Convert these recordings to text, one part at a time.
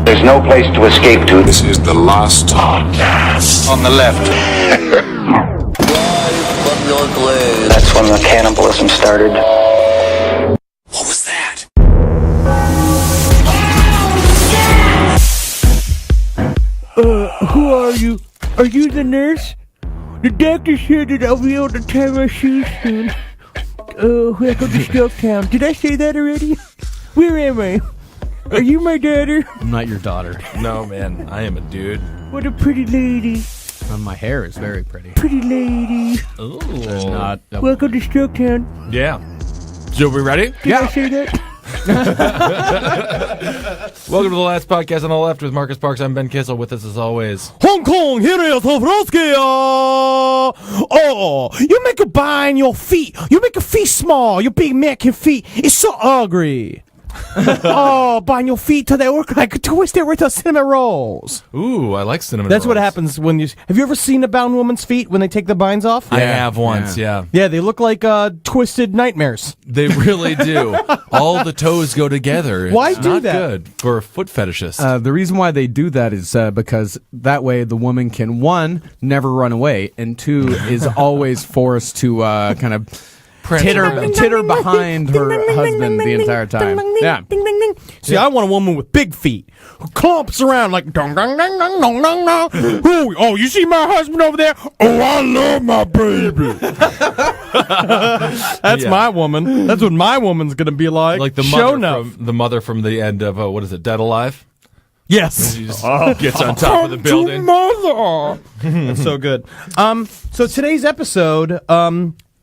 There's no place to escape to. This is the last podcast. On the left. That's when the cannibalism started. What was that? Who are you? Are you the nurse? The doctor said that I'll be able to tie my shoes soon. Welcome to Stoketown. Did I say that already? Where am I? Are you my daughter? I'm not your daughter. No, man. I am a dude. What a pretty lady. My hair is very pretty. Pretty lady. Ooh. There's not. Welcome to Stoketown. Yeah. So we ready? Did I say that? Welcome to the last podcast on the left with Marcus Parks. I'm Ben Kissel. With us as always. Hong Kong, here is Hovrovsky. Oh, you make a bind your feet. You make your feet small. Your big American feet. It's so ugly. Oh, bind your feet till they work like a twister with the cinnamon rolls. Ooh, I like cinnamon That's rolls. what happens when you... Have you ever seen a bound woman's feet when they take the binds off? I have once, yeah. Yeah, they look like twisted nightmares. They really do. All the toes go together. Why It's do not that? good for a foot fetishist. The reason why they do that is because that way the woman can, one, never run away, and two, is always forced to kind of titter behind her husband the entire time. Yeah. Ding, ding, ding. See, I want a woman with big feet who clumps around like dong, dong, dong, dong, dong, dong, dong. Oh, you see my husband over there? Oh, I love my baby. That's my woman. That's what my woman's going to be like. Like the mother from the end of, what is it, Dead Alive? Yes. She just gets on top of the building. Mother. That's so good. So today's episode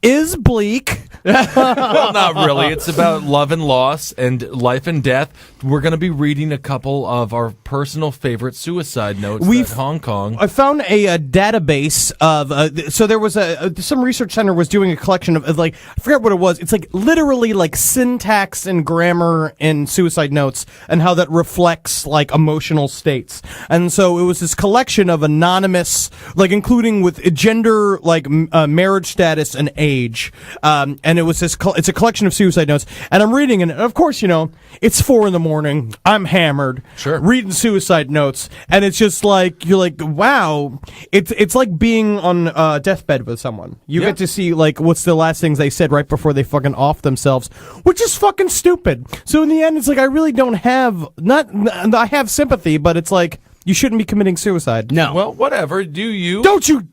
is bleak. Well, not really. It's about love and loss and life and death. We're going to be reading a couple of our personal favorite suicide notes that Hong Kong. I found a database of so there was some research center was doing a collection of like, I forget what it was. It's like literally like syntax and grammar in suicide notes and how that reflects like emotional states. And so it was this collection of anonymous, like including with gender, like marriage status and age. And it was this. It's a collection of suicide notes, and I'm reading, and of course, you know, it's 4 a.m. I'm hammered, reading suicide notes, and it's just like you're like, wow, it's like being on a deathbed with someone. You get to see like what's the last things they said right before they fucking off themselves, which is fucking stupid. So in the end, it's like I really don't have I have sympathy, but it's like you shouldn't be committing suicide. No. Well, whatever. Do you? Don't you?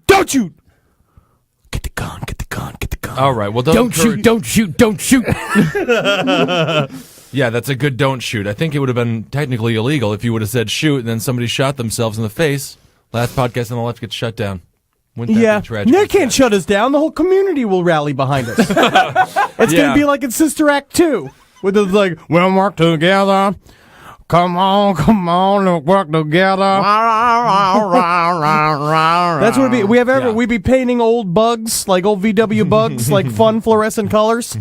Get the gun. Get the gun. Get the gun. All right. Well, Don't shoot. Yeah, that's a good don't shoot. I think it would have been technically illegal if you would have said shoot and then somebody shot themselves in the face. Last podcast on the left gets shut down. Wouldn't that be tragic? They can't shut us down. The whole community will rally behind us. It's going to be like in Sister Act 2. With the like, we'll work together. Come on, let's work together. That's what it'd be. We'd be painting old bugs, like old VW bugs, like fun fluorescent colors.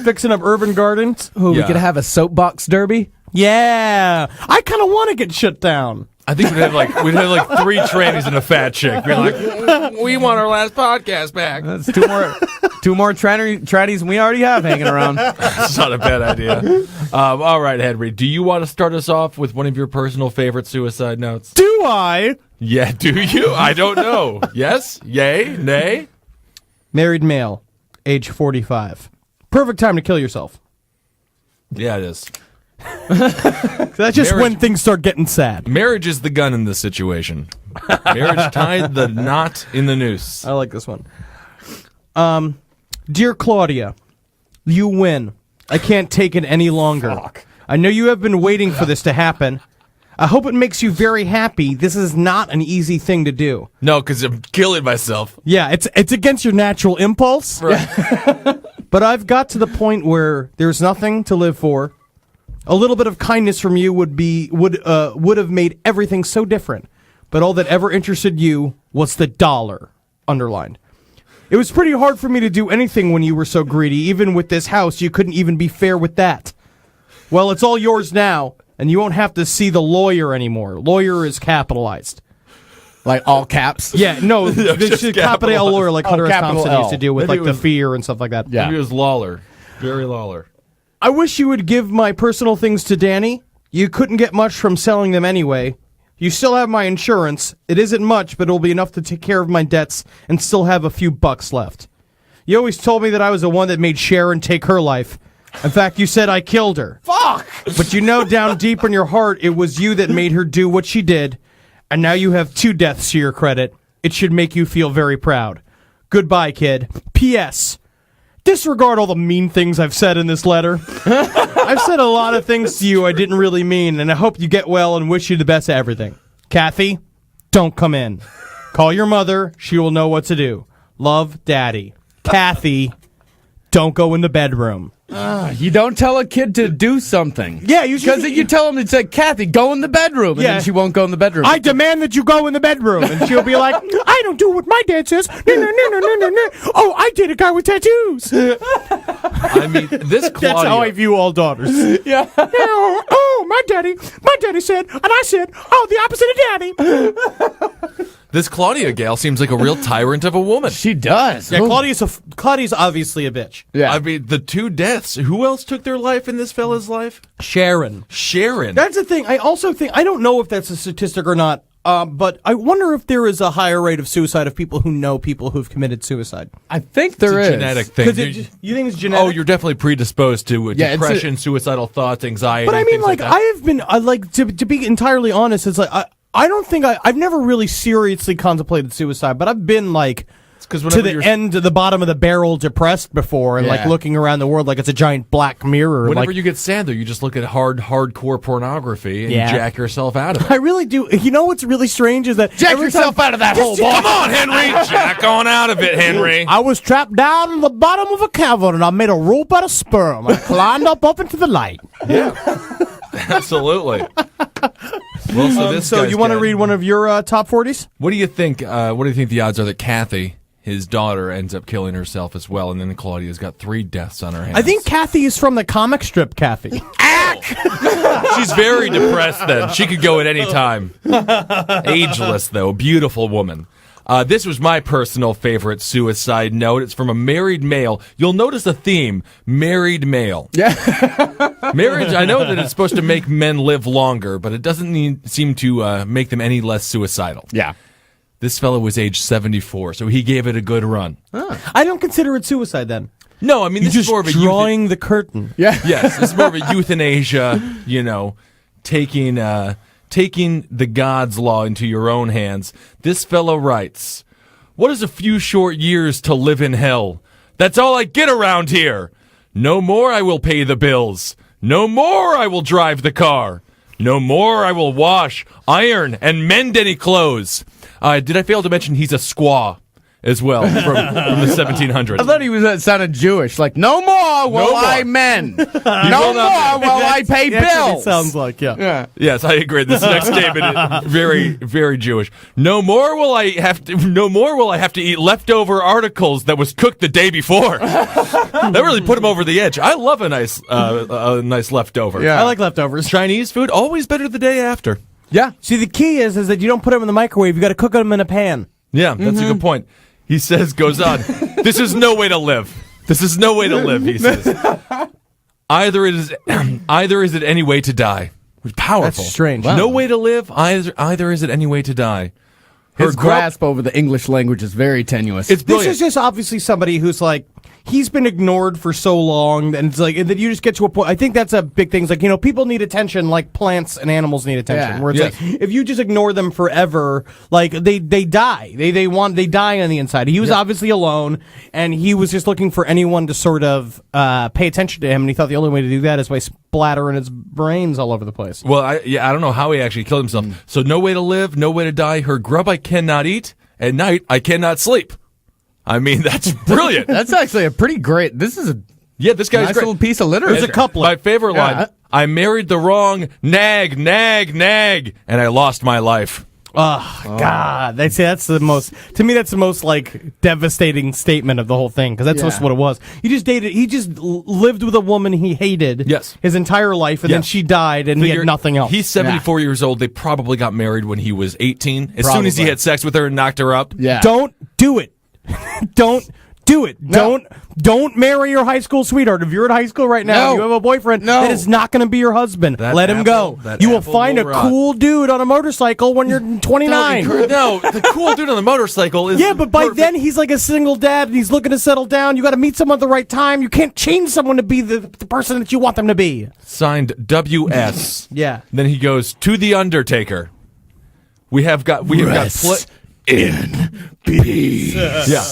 Fixing up urban gardens. We could have a soapbox derby. Yeah. I kind of want to get shut down. I think we'd have like 3 trannies and a fat chick. We're like, we want our last podcast back. That's two more trannies we already have hanging around. That's not a bad idea. All right, Henry, do you want to start us off with one of your personal favorite suicide notes? Do I? Yeah, do you? I don't know. Yes? Yay? Nay? Married male, age 45. Perfect time to kill yourself. Yeah, it is. That's just when things start getting sad. Marriage is the gun in this situation. Marriage tied the knot in the noose. I like this one. Dear Claudia, you win. I can't take it any longer. Fuck. I know you have been waiting for this to happen. I hope it makes you very happy. This is not an easy thing to do. No, because I'm killing myself. Yeah, it's against your natural impulse. Right. But I've got to the point where there's nothing to live for. A little bit of kindness from you would have made everything so different. But all that ever interested you was the dollar. Underlined. It was pretty hard for me to do anything when you were so greedy. Even with this house, you couldn't even be fair with that. Well, it's all yours now, and you won't have to see the lawyer anymore. Lawyer is capitalized. Like all caps? Yeah, no, this is capital L lawyer like Hunter S. Thompson L. used to deal with, Maybe like the fear and stuff like that. Maybe it was Lawler. Jerry Lawler. I wish you would give my personal things to Danny. You couldn't get much from selling them anyway. You still have my insurance. It isn't much, but it'll be enough to take care of my debts and still have a few bucks left. You always told me that I was the one that made Sharon take her life. In fact, you said I killed her. Fuck! But you know down deep in your heart it was you that made her do what she did. And now you have 2 deaths to your credit. It should make you feel very proud. Goodbye, kid. P.S. Disregard all the mean things I've said in this letter. I've said a lot of things to you I didn't really mean, and I hope you get well and wish you the best of everything. Kathy, don't come in. Call your mother. She will know what to do. Love, Daddy. Kathy, don't go in the bedroom. You don't tell a kid to do something. Yeah, you should. Because you tell him, it's like, Kathy, go in the bedroom. And then she won't go in the bedroom. I demand that you go in the bedroom. And she'll be like, I don't do what my dad says. No. Oh, I date a guy with tattoos. I mean, this Claudia. That's how I view all daughters. Yeah. Oh, my daddy said, and I said, oh, the opposite of daddy. This Claudia gal seems like a real tyrant of a woman. She does. Yeah, Ooh. Claudia's obviously a bitch. Yeah. I mean, the 2 deaths. Who else took their life in this fella's life? Sharon. That's the thing. I also think, I don't know if that's a statistic or not, but I wonder if there is a higher rate of suicide of people who know people who've committed suicide. I think there is. It's a genetic thing. You think it's genetic? Oh, you're definitely predisposed to depression, suicidal thoughts, anxiety. But I mean, like I have been, to be entirely honest, it's like, I don't think I've never really seriously contemplated suicide, but I've been like to the bottom of the barrel depressed before and like looking around the world like it's a giant black mirror. Whenever you get sad, though, you just look at hardcore pornography and jack yourself out of it. I really do. You know what's really strange is that Jack yourself out of that hole, boy. Come on, Henry. Jack on out of it, Henry. I was trapped down in the bottom of a cavern and I made a rope out of sperm. I climbed up into the light. Yeah. Absolutely. Well, so you want to read one of your top 40s? What do you think? What do you think the odds are that Kathy, his daughter, ends up killing herself as well, and then Claudia's got 3 deaths on her hands? I think Kathy is from the comic strip Kathy. She's very depressed. Then she could go at any time. Ageless though, beautiful woman. This was my personal favorite suicide note. It's from a married male. You'll notice a theme: married male. Yeah. Marriage, I know that it's supposed to make men live longer, but it doesn't seem to make them any less suicidal. Yeah. This fellow was age 74, so he gave it a good run. I don't consider it suicide then. No, I mean, this is more of a drawing the curtain. Yeah. Yes, this is more of a euthanasia, taking the God's law into your own hands. This fellow writes, "What is a few short years to live in hell? That's all I get around here. No more I will pay the bills. No more I will drive the car. No more I will wash, iron, and mend any clothes." Did I fail to mention he's a squaw as well from the 1700s? I thought he sounded Jewish. Like, no more will I mend. No more will I pay That's what bills. it sounds like, yeah. Yes, I agree. This next statement is very, very Jewish. No more will I have to eat leftover articles that was cooked the day before. That really put him over the edge. I love a nice leftover. Yeah. I like leftovers. Chinese food always better the day after. Yeah. See, the key is that you don't put them in the microwave. You got to cook them in a pan. Yeah, that's a good point. He goes on, this is no way to live. This is no way to live, he says. Either is it any way to die. Powerful. That's strange. No way to live, either is it any way to die. His grasp over the English language is very tenuous. It's brilliant. This is just obviously somebody who's like, he's been ignored for so long, and it's like, and then you just get to a point. I think that's a big thing. It's like, people need attention, like plants and animals need attention. Yeah. Where it's like, if you just ignore them forever, like they die. They die on the inside. He was obviously alone, and he was just looking for anyone to sort of pay attention to him. And he thought the only way to do that is by splattering his brains all over the place. Well, I don't know how he actually killed himself. So no way to live, no way to die. Her grub I cannot eat. At night I cannot sleep. I mean, that's brilliant. That's actually a pretty great. This is this guy's nice great. little piece of literature. There's a couplet. My favorite line: I married the wrong nag, and I lost my life. Oh, God. That's the most, to me, that's the most, like, devastating statement of the whole thing, because that's just what it was. He just lived with a woman he hated his entire life, and then she died, and he had nothing else. He's 74 years old. They probably got married when he was 18. As soon as he had sex with her and knocked her up. Yeah. Don't do it. Don't Do it. No. Don't marry your high school sweetheart. If you're in high school right now, No. and you have a boyfriend that is not going to be your husband. Let him go. You will find a cool dude on a motorcycle when you're 29. No, the cool dude on the motorcycle is. Yeah, but by perfect. then he's like a single dad and he's looking to settle down. You got to meet someone at the right time. You can't change someone to be the person that you want them to be. Signed W.S. Yeah. Then he goes to the Undertaker. We have got In peace. Yeah.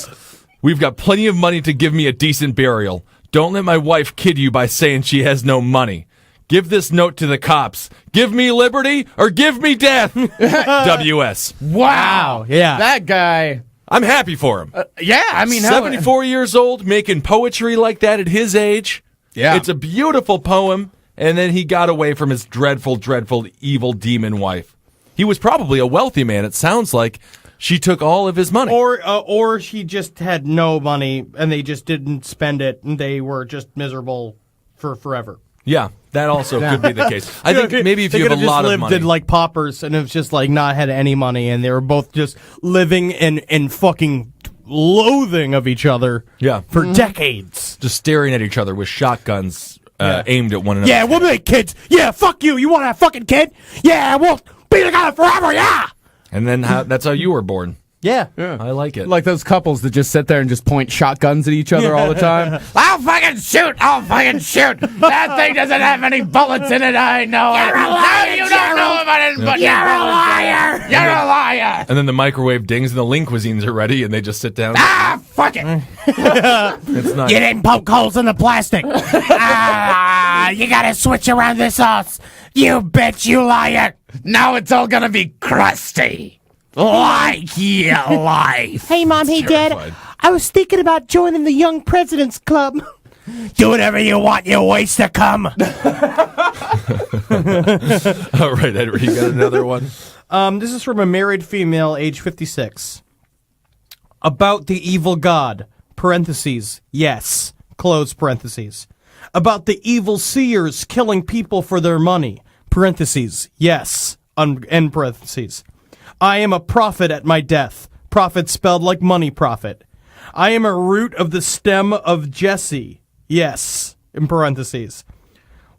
We've got plenty of money to give me a decent burial. Don't let my wife kid you by saying she has no money. Give this note to the cops. Give me liberty or give me death. W.S. Wow. Yeah. That guy. I'm happy for him. Yeah, I mean, 74 years old, making poetry like that at his age. Yeah. It's a beautiful poem. And then he got away from his dreadful, dreadful, evil demon wife. He was probably a wealthy man. It sounds like she took all of his money. Or she just had no money and they just didn't spend it and they were just miserable for forever. Yeah, that also could be the case. I think maybe if you have a lot of money. They lived in like paupers and it was just like not had any money and they were both just living in fucking loathing of each other. Yeah. For decades. Just staring at each other with shotguns aimed at one another. Yeah, we'll make kids. Yeah, fuck you. You want a fucking kid? Yeah, we'll be together forever. Yeah. And then that's how you were born. Yeah. I like it. Like those couples that just sit there and just point shotguns at each other all the time. I'll fucking shoot! That thing doesn't have any bullets in it, I know. You're a liar! No, you don't know about it, but you're a liar! You're a liar! And then the microwave dings and the lean cuisines are ready and they just sit down. Fuck it! It's not. You didn't poke holes in the plastic. You gotta switch around the sauce. You bitch, you liar. Now it's all gonna be crusty. Like your life. Hey, Mom, hey, Terrified. Dad. I was thinking about joining the Young President's Club. Do whatever you want, you waste to come. All right, Edward, you got another one? This is from a married female, age 56. About the evil God, parentheses, yes, close parentheses. About the evil seers killing people for their money, parentheses, yes, end parentheses. I am a prophet at my death, prophet spelled like money prophet. I am a root of the stem of Jesse, yes, in parentheses.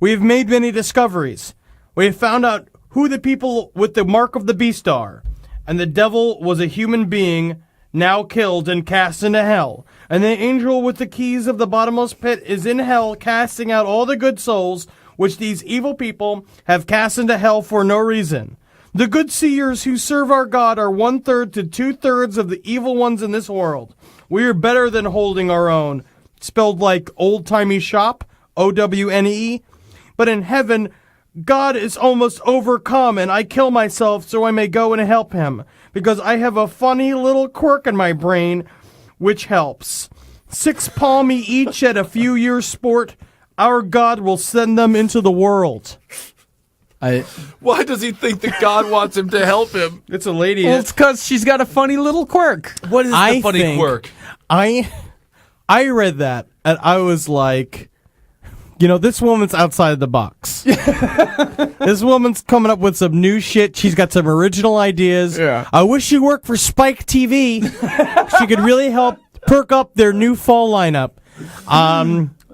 We have made many discoveries. We have found out who the people with the mark of the beast are, and the devil was a human being now killed and cast into hell, and the angel with the keys of the bottomless pit is in hell casting out all the good souls which these evil people have cast into hell for no reason. The good seers who serve our God are 1/3 to 2/3 of the evil ones in this world. We are better than holding our own, spelled like old-timey shop, O-W-N-E. But in heaven, God is almost overcome, and I kill myself so I may go and help him, because I have a funny little quirk in my brain, which helps. 6 palmy each at a few years' sport, our God will send them into the world. Why does he think that God wants him to help him? It's a lady. Well, it's because she's got a funny little quirk. What is the funny quirk? I read that, and I was like, you know, this woman's outside the box. This woman's coming up with some new shit. She's got some original ideas. Yeah. I wish she worked for Spike TV. She could really help perk up their new fall lineup.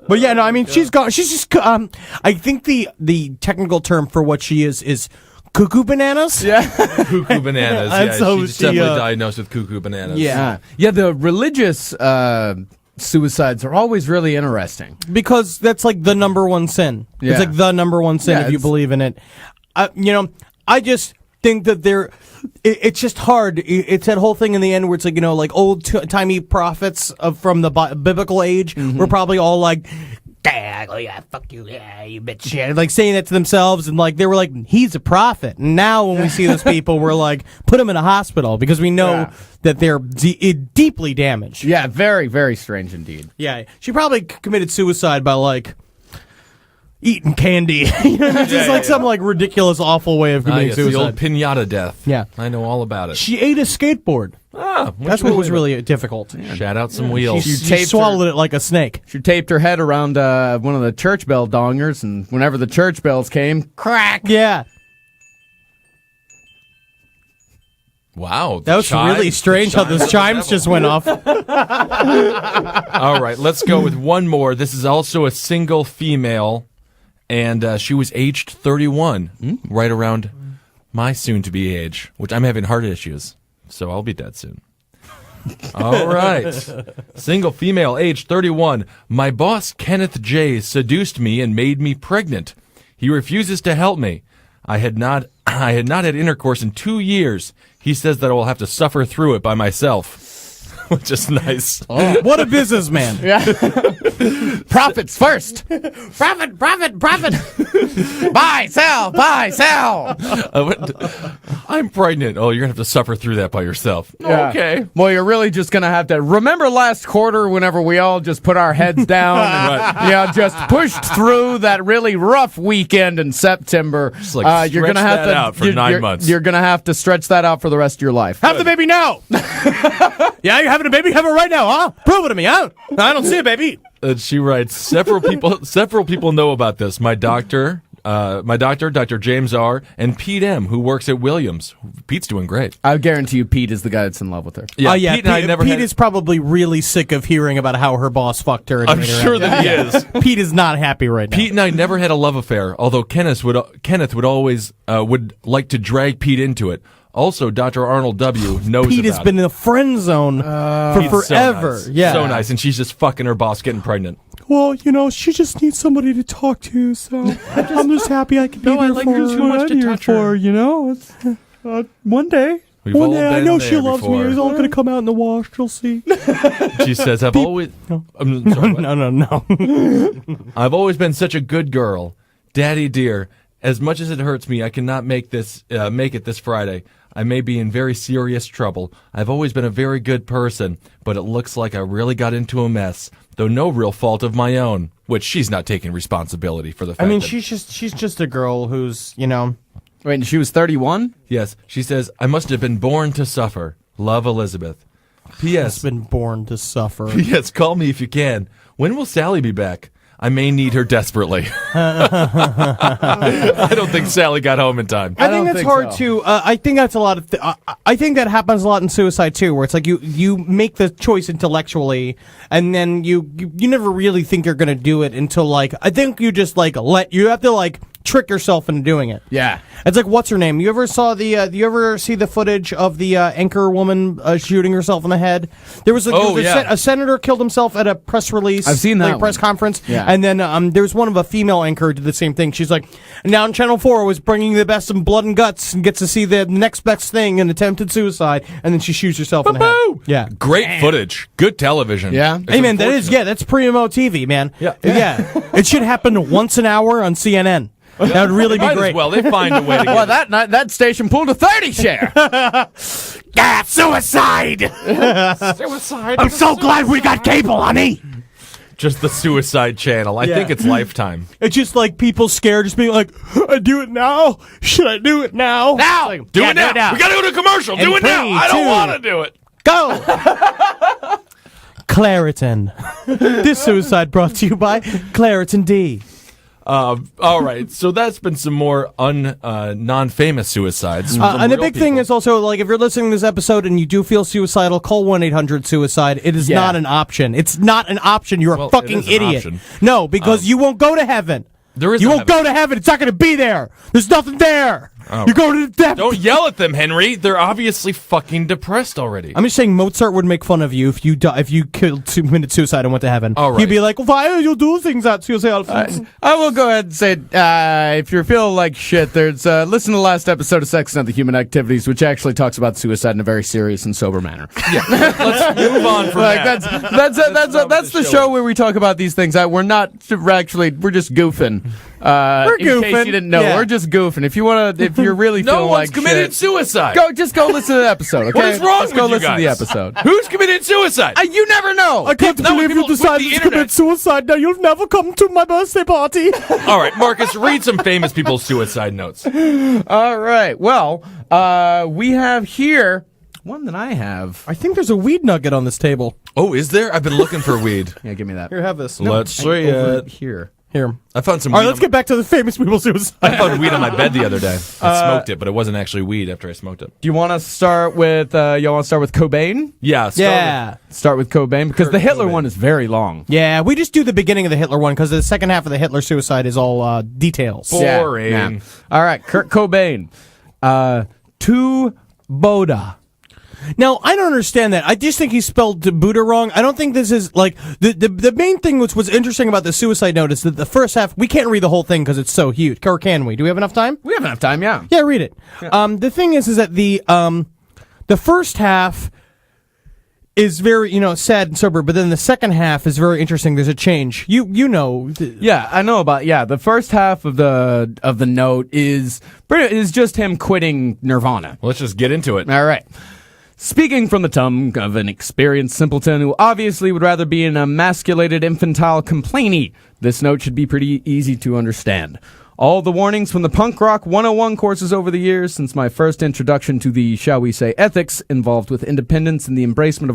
But yeah, no, I mean, she's just, I think the technical term for what she is cuckoo bananas. Yeah. Cuckoo bananas. And Yeah, so she's she, definitely diagnosed with cuckoo bananas. Yeah. Yeah, the religious suicides are always really interesting. Because that's like the number one sin. Yeah. It's like the number one sin Yeah, if you believe in it. You know, I just think that it's just hard. It's that whole thing in the end where it's like, you know, like old-timey prophets from the biblical age were probably all like, yeah, fuck you, yeah, you bitch. Yeah, like saying that to themselves, and like they were like, he's a prophet. And now when we see those people, we're like, put them in a hospital because we know that they're deeply damaged. Yeah, very, very strange indeed. Yeah, she probably committed suicide by like eating candy. You know, it's just like some like ridiculous, awful way of committing Yes, suicide. the old pinata death. Yeah. I know all about it. She ate a skateboard. That's what was really difficult. Shout out some wheels. She swallowed it like a snake. She taped her head around one of the church bell dongers, and whenever the church bells came, crack. Yeah. Wow. That was really strange how those chimes just went off. All right, let's go with one more. This is also a single female, and she was aged 31, right around my soon-to-be age, which I'm having heart issues, so I'll be dead soon. All right. Single female, age 31. My boss, Kenneth J., seduced me and made me pregnant. He refuses to help me. I had not had intercourse in 2 years. He says that I will have to suffer through it by myself, which is nice. Oh, what a businessman. Yeah. Profits first. Profit. Buy, sell. I'm pregnant. Oh, you're going to have to suffer through that by yourself. Yeah. Okay. Well, you're really just going to have to remember last quarter whenever we all just put our heads down and just pushed through that really rough weekend in September. Just like you're gonna have that to out for 9 months. You're going to have to stretch that out for the rest of your life. Have the baby now. Yeah, you're having a baby? Have it right now, huh? Prove it to me, huh? I don't see a baby. She writes, several people know about this. My doctor, Dr. James R., and Pete M., who works at Williams. Pete's doing great. I guarantee you Pete is the guy that's in love with her. Yeah, Pete, Pete and I never Pete had- is probably really sick of hearing about how her boss fucked her. And I'm made her sure out. that he is. Pete is not happy right now. Pete and I never had a love affair, although Kenneth would always would like to drag Pete into it. Also, Dr. Arnold W. knows Pete about has been in the friend zone for Pete's forever. So nice. Yeah, So nice, and she's just fucking her boss getting pregnant. Well, she just needs somebody to talk to, so I'm just happy I can be No, I there like for her her. too much to touch her. It's, one day. We've all I been know there she loves before. me. It's all going to come out in the wash. You'll see. She says, "I've always, No. I'm sorry, what? No. I've always been such a good girl, Daddy dear. As much as it hurts me, I cannot make it this Friday. I may be in very serious trouble. I've always been a very good person, but it looks like I really got into a mess, though no real fault of my own." Which she's not taking responsibility for the fact. I mean, that, she's just a girl who's, Wait, and she was 31? yes, she says, "I must have been born to suffer. Love, Elizabeth." has P.S. been born to suffer. P.S. Call me if you can. When will Sally be back? I may need her desperately. I don't think Sally got home in time. I don't think it's think hard so. to. I think that's a lot of. I think that happens a lot in suicide too, where it's like you make the choice intellectually, and then you never really think you're going to do it until I think you just you have to trick yourself into doing it. Yeah. It's like, what's her name? You ever saw you ever see the footage of the anchor woman shooting herself in the head? There was a senator killed himself at a press release. I've seen that press one. conference. Yeah. And then there was one of a female anchor who did the same thing. She's like, now on Channel 4 was bringing the best of blood and guts and gets to see the next best thing in attempted suicide, and then she shoots herself in the head. Yeah. Great footage. Good television. Yeah. It's Hey man, unfortunate. that's pre-mo TV, man. Yeah. It should happen once an hour on CNN. That would really be Might great. as well. They find a way to Well, get that station pulled a 30 share. Yeah, suicide! I'm so glad we got cable, honey. just the Suicide Channel. I think it's Lifetime. It's just people scared, just being like, I do it now? Should I do it now? Now! Do it now. We got to go to commercial. Do it now. 3, I 2, don't want to do it. Go! Claritin. This suicide brought to you by Claritin D. All right, so that's been some more non-famous suicides. Some And the real big thing people. is also, if you're listening to this episode and you do feel suicidal, call 1-800-SUICIDE. It is not an option. It's not an option. You're Well, a fucking it is an idiot. option. No, because you won't go to heaven. There is You no won't heaven. go to heaven. It's not going to be there. There's nothing there. Oh. You're going to the depth. Don't yell at them, Henry. They're obviously fucking depressed already. I'm just saying Mozart would make fun of you if you committed suicide and went to heaven. All right. He'd be like, why do you do things that suicide? I will go ahead and say, if you're feeling like shit, there's listen to the last episode of Sex and Other Human Activities, which actually talks about suicide in a very serious and sober manner. Yeah, let's move on from that. That's the show where we talk about these things. We're just goofing. We're in case goofing. you didn't know, Yeah. we're just goofing. If you're really No feeling one's like committed shit, suicide. just go listen to the episode. Okay, What is wrong just go with you listen to the guys? episode. Who's committed suicide? You never know. I can't No, believe you people with decided the to internet. commit suicide. Now you'll never come to my birthday party. All right, Marcus, read some famous people's suicide notes. All right. Well, we have here one that I have. I think there's a weed nugget on this table. Oh, is there? I've been looking for weed. Yeah, give me that. Here, have this. Let's see Over it. here. Here. I found some All weed. right, let's get back to the famous people suicide. I found weed on my bed the other day. I smoked it, but it wasn't actually weed after I smoked it. Do you want to start with Cobain? Yeah. Start with Cobain because Kurt the Hitler Cobain. one is very long. Yeah, we just do the beginning of the Hitler one because the second half of the Hitler suicide is all details. Boring. Yeah. All right, Kurt Cobain. To Boda. Now, I don't understand that. I just think he spelled Buddha wrong. I don't think this is, like, the main thing which was interesting about the suicide note is that the first half, we can't read the whole thing because it's so huge. Or can we? Do we have enough time? We have enough time, yeah. Yeah, read it. Yeah. The thing is that the first half is very, sad and sober, but then the second half is very interesting. There's a change. You know. Yeah, I know about, the first half of the note is just him quitting Nirvana. Well, let's just get into it. All right. Speaking from the tongue of an experienced simpleton who obviously would rather be an emasculated infantile complainee, this note should be pretty easy to understand. All the warnings from the Punk Rock 101 courses over the years since my first introduction to the, shall we say, ethics involved with independence and the embracement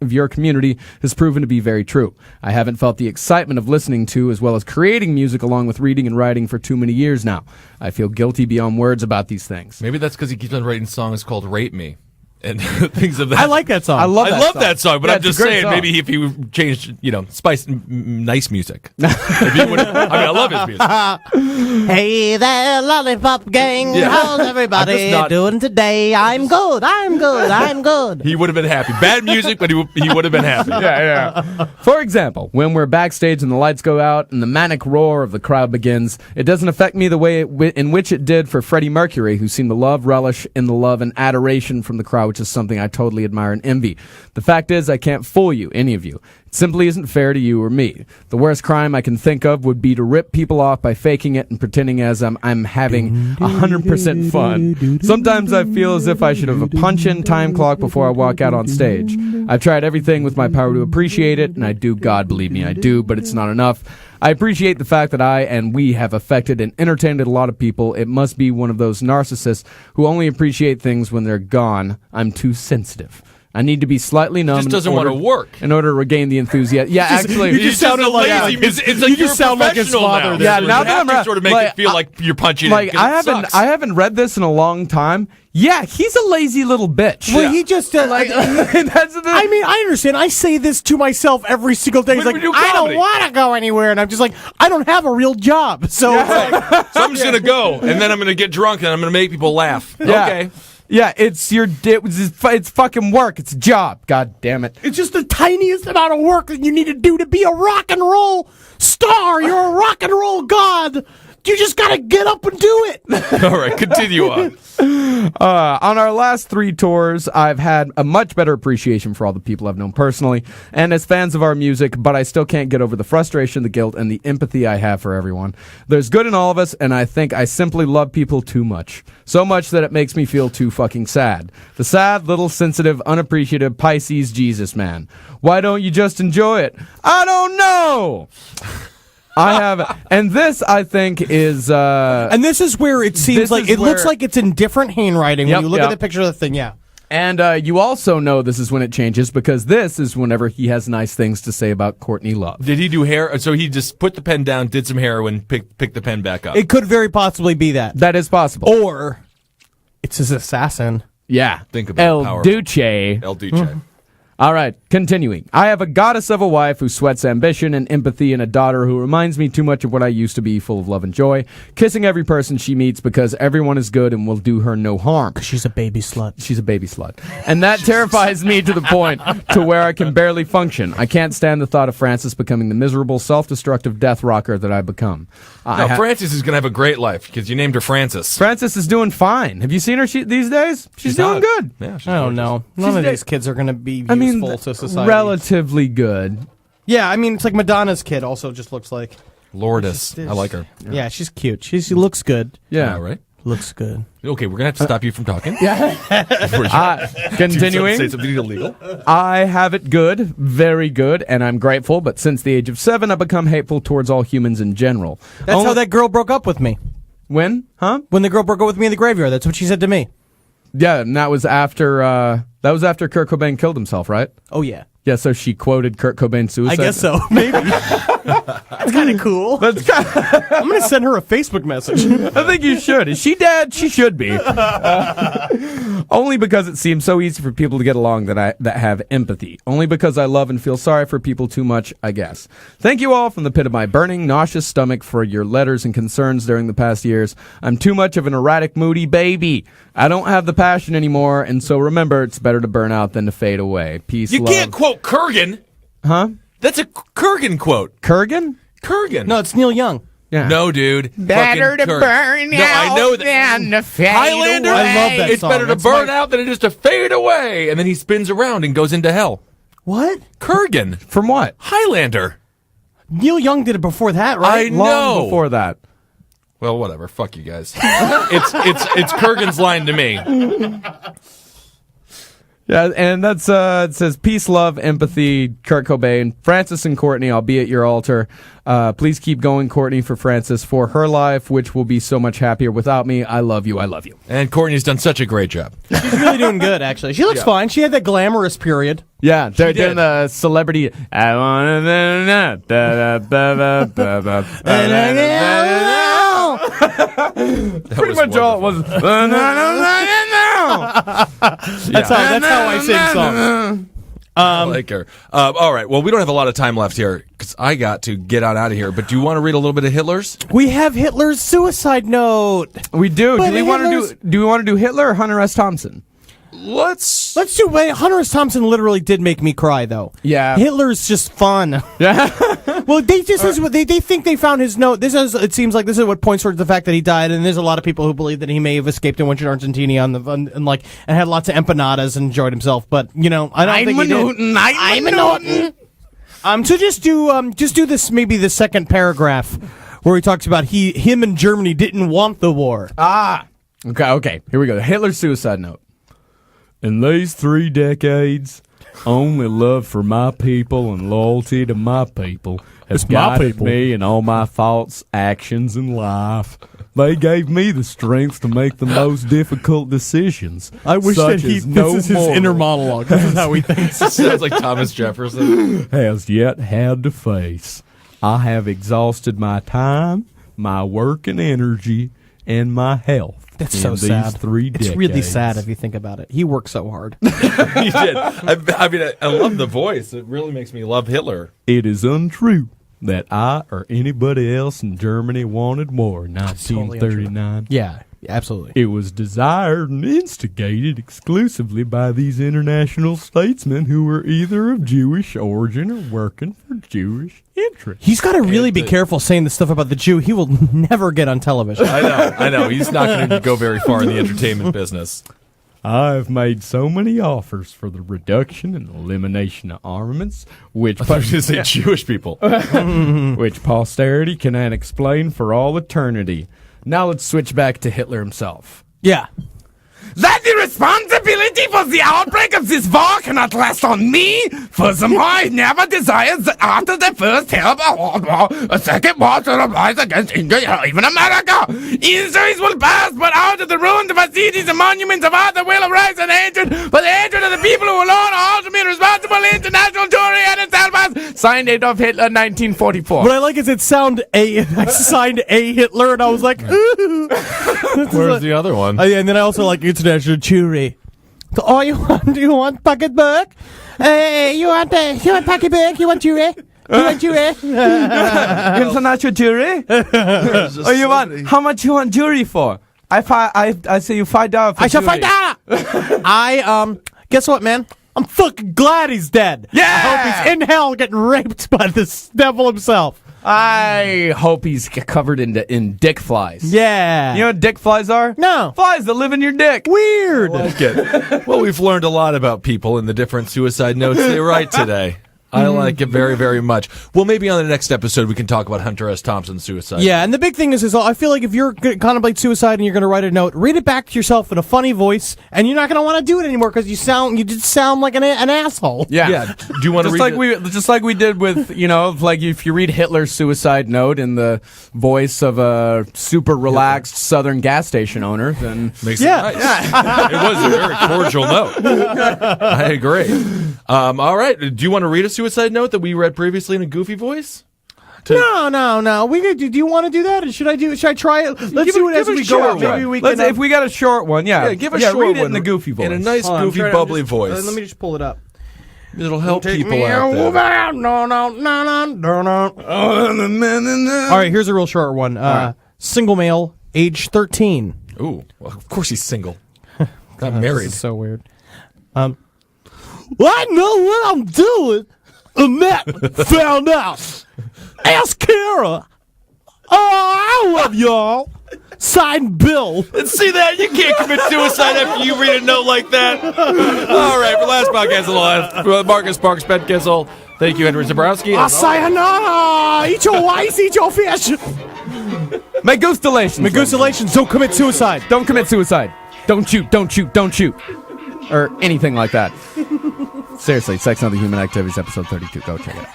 of your community has proven to be very true. I haven't felt the excitement of listening to as well as creating music along with reading and writing for too many years now. I feel guilty beyond words about these things. Maybe that's because he keeps on writing songs called Rape Me. And things of that. I like that song. I love that song, but Yeah, I'm it's a just great saying, song. maybe if he changed, spice, nice music. I love his music. Hey there, lollipop gang. Yeah. How's everybody I'm just not- doing today? I'm good. He would have been happy. Bad music, but he would have been happy. Yeah. For example, when we're backstage and the lights go out and the manic roar of the crowd begins, it doesn't affect me the way in which it did for Freddie Mercury, who seemed to relish in the love and adoration from the crowd, which is something I totally admire and envy. The fact is, I can't fool you, any of you. It simply isn't fair to you or me. The worst crime I can think of would be to rip people off by faking it and pretending as I'm having 100% fun. Sometimes I feel as if I should have a punch-in time clock before I walk out on stage. I've tried everything with my power to appreciate it, and I do, God believe me, I do, but it's not enough. I appreciate the fact that I and we have affected and entertained a lot of people. It must be one of those narcissists who only appreciate things when they're gone. I'm too sensitive. I need to be slightly numb. Just doesn't want to work. In order to regain the enthusiasm. Yeah, actually. You just sounded like it's like you're sound like his father. Yeah, So now you that have I'm to sort of make it feel like you're punching like it. 'cause it sucks. I haven't read this in a long time. Yeah, he's a lazy little bitch. Well, he just that's the I mean, I understand. I say this to myself every single day. He's When like, we do I comedy. don't want to go anywhere, and I'm just like, I don't have a real job, so it's like, So I'm just going to go, and then I'm going to get drunk, and I'm going to make people laugh. Yeah. Okay. Yeah, it's fucking work. It's a job. God damn it. it's just the tiniest amount of work that you need to do to be a rock and roll star. You're a rock and roll god. You just gotta get up and do it. All right, continue on. On our last 3 tours, I've had a much better appreciation for all the people I've known personally and as fans of our music, but I still can't get over the frustration, the guilt, and the empathy I have for everyone. There's good in all of us, and I think I simply love people too much. So much that it makes me feel too fucking sad. The sad, little, sensitive, unappreciative Pisces Jesus man. Why don't you just enjoy it? I don't know! I have, and this I think is, And this is where it seems This like is it looks where- like it's in different handwriting Yep, when you look yep. at the picture of the thing. Yeah. and you also know this is when it changes because this is whenever he has nice things to say about Courtney Love. Did he do hair? So he just put the pen down, did some heroin, picked the pen back up. It could very possibly be that. That is possible. Or it's his assassin. Yeah. Think about El powerful. Duce. El Duce. All right, continuing. I have a goddess of a wife who sweats ambition and empathy and a daughter who reminds me too much of what I used to be, full of love and joy, kissing every person she meets because everyone is good and will do her no harm. She's a baby slut. She's a baby slut. And that terrifies me to the point to where I can barely function. I can't stand the thought of Frances becoming the miserable, self-destructive death rocker that I've become. No, Frances is going to have a great life because you named her Frances. Frances is doing fine. Have you seen her these days? She's doing not. good. Yeah, she's I don't know. None She's of de- these kids are going to be I mean, useful to society. relatively good. Yeah, I mean, it's like Madonna's kid also just looks like. Lourdes. I like her. Yeah, she's cute. She looks good. Yeah. All right. Looks good. Okay, we're going to have to stop you from talking. Continuing. Say something illegal. I have it good, very good, and I'm grateful, but since the age of 7, I've become hateful towards all humans in general. That's how that girl broke up with me. When? Huh? When the girl broke up with me in the graveyard, that's what she said to me. Yeah, and that was after That was after Kurt Cobain killed himself, right? Oh, yeah. Yeah, so she quoted Kurt Cobain's suicide. I guess so. Maybe. That's kind of cool. I'm going to send her a Facebook message. I think you should. Is she dead? She should be. Only because it seems so easy for people to get along that have empathy. Only because I love and feel sorry for people too much, I guess. Thank you all from the pit of my burning, nauseous stomach for your letters and concerns during the past years. I'm too much of an erratic, moody baby. I don't have the passion anymore, and so remember, it's better to burn out than to fade away. Peace, You love. can't quote Kurgan. Huh? That's a Kurgan quote. Kurgan? Kurgan. No, it's Neil Young. Yeah. No, dude. Better Fucking to Kurgan. burn No, I out know that. than to fade Highlander. away. I love that It's song. better to It's burn my- out than it is to fade away. And then he spins around and goes into hell. What? Kurgan. From what? Highlander. Neil Young did it before that, right? I Long know. before that. Well, whatever. Fuck you guys. it's Kurgan's line to me. Yeah, and that's it says peace, love, empathy, Kurt Cobain, Francis and Courtney. I'll be at your altar. Please keep going, Courtney, for Francis, for her life, which will be so much happier without me. I love you. I love you. And Courtney's done such a great job. She's really doing good, actually. She looks fine. She had that glamorous period. Yeah, they're doing did. the celebrity. I wanna know. Pretty much all it was. That's how I sing songs. I like her. All right. Well, we don't have a lot of time left here because I got to get out of here. But do you want to read a little bit of Hitler's? We have Hitler's suicide note. We do. But Do we want Hitler's- to do Hitler or Hunter S. Thompson? Let's. Let's do. Wait, Hunter S. Thompson literally did make me cry, though. Yeah. Hitler's just fun. Yeah. Well, they think they found his note. It seems like this is what points towards the fact that he died, and there's a lot of people who believe that he may have escaped and went to Argentina and had lots of empanadas and enjoyed himself. But I don't think he did. I'm a Newton. So just do this, maybe the second paragraph where he talks about him and Germany didn't want the war. Okay. Here we go. Hitler's suicide note. In these 3 decades, only love for my people and loyalty to my people has guided me in all my thoughts, actions, and life. They gave me the strength to make the most difficult decisions. I wish such that as no this is his mortal inner monologue. This is how he thinks. Sounds like Thomas Jefferson. has yet had to face. I have exhausted my time, my work and energy, and my health. That's in so these sad. 3 decades. It's really sad if you think about it. He worked so hard. He did. I mean, I love the voice. It really makes me love Hitler. It is untrue that I or anybody else in Germany wanted war in 1939. Yeah, absolutely. It was desired and instigated exclusively by these international statesmen who were either of Jewish origin or working for Jewish interests. He's got to really be careful saying the stuff about the Jew. He will never get on television. I know. He's not going to go very far in the entertainment business. I have made so many offers for the reduction and elimination of armaments, which I was going to say Jewish people. which posterity cannot explain for all eternity. Now let's switch back to Hitler himself. Yeah. That the responsibility for the outbreak of this war cannot rest on me. Furthermore, I never desired that after the first terrible World War, a second war should arise against England or even America. Industries will burst, but out of the ruins of our cities and monuments of art, there will arise an hatred, but the hatred of the people who alone are ultimately responsible. International jury and its signed Adolf Hitler, 1944. What I like is it signed A Hitler, and I was like, ooh. Where's the other one? And then I also like international jury. Oh, you want pocketbook? Hey, you want pocketbook? You want jury? You want jury? International jury? Oh, you want? How much you want jury for? I say you $5 for I shall jury. $5. Guess what, man? I'm fucking glad he's dead. Yeah! I hope he's in hell getting raped by this devil himself. I hope he's covered in dick flies. Yeah. You know what dick flies are? No. Flies that live in your dick. Weird. Well, we've learned a lot about people in the different suicide notes they write today. I like it very, very much. Well, maybe on the next episode we can talk about Hunter S. Thompson's suicide. Yeah, and the big thing is I feel like if you're going to contemplate suicide and you're going to write a note, read it back to yourself in a funny voice, and you're not going to want to do it anymore because you just sound like an asshole. Yeah. Do you want to read just like we did with, like if you read Hitler's suicide note in the voice of a super relaxed Southern gas station owner, then makes it nice. Yeah. It was a very cordial note. I agree. All right. Do you want to read a suicide note that we read previously in a goofy voice? No. Do you want to do that? Should I try it? Let's do it as we go. Maybe we can. If we got a short one, give a short read it one in the goofy voice. In a nice, goofy, bubbly voice. Let me just pull it up. It'll help people out there. All right, here's a real short one. Single male, age 13. Ooh, well, of course he's single. Not married. This is so weird. I know what I'm doing. Matt found out. Ask Kara. Oh, I love y'all. Signed Bill. And see that? You can't commit suicide after you read a note like that. All right, for last podcast alive, Marcus Sparks, Ben Kissel. Thank you, Henry Zabrowski. Sayonara. Eat your rice, eat your fish. Megustalations. Don't commit suicide. Don't commit suicide. Don't shoot. Or anything like that. Seriously, Sex and Other Human Activities, episode 32. Go check it out.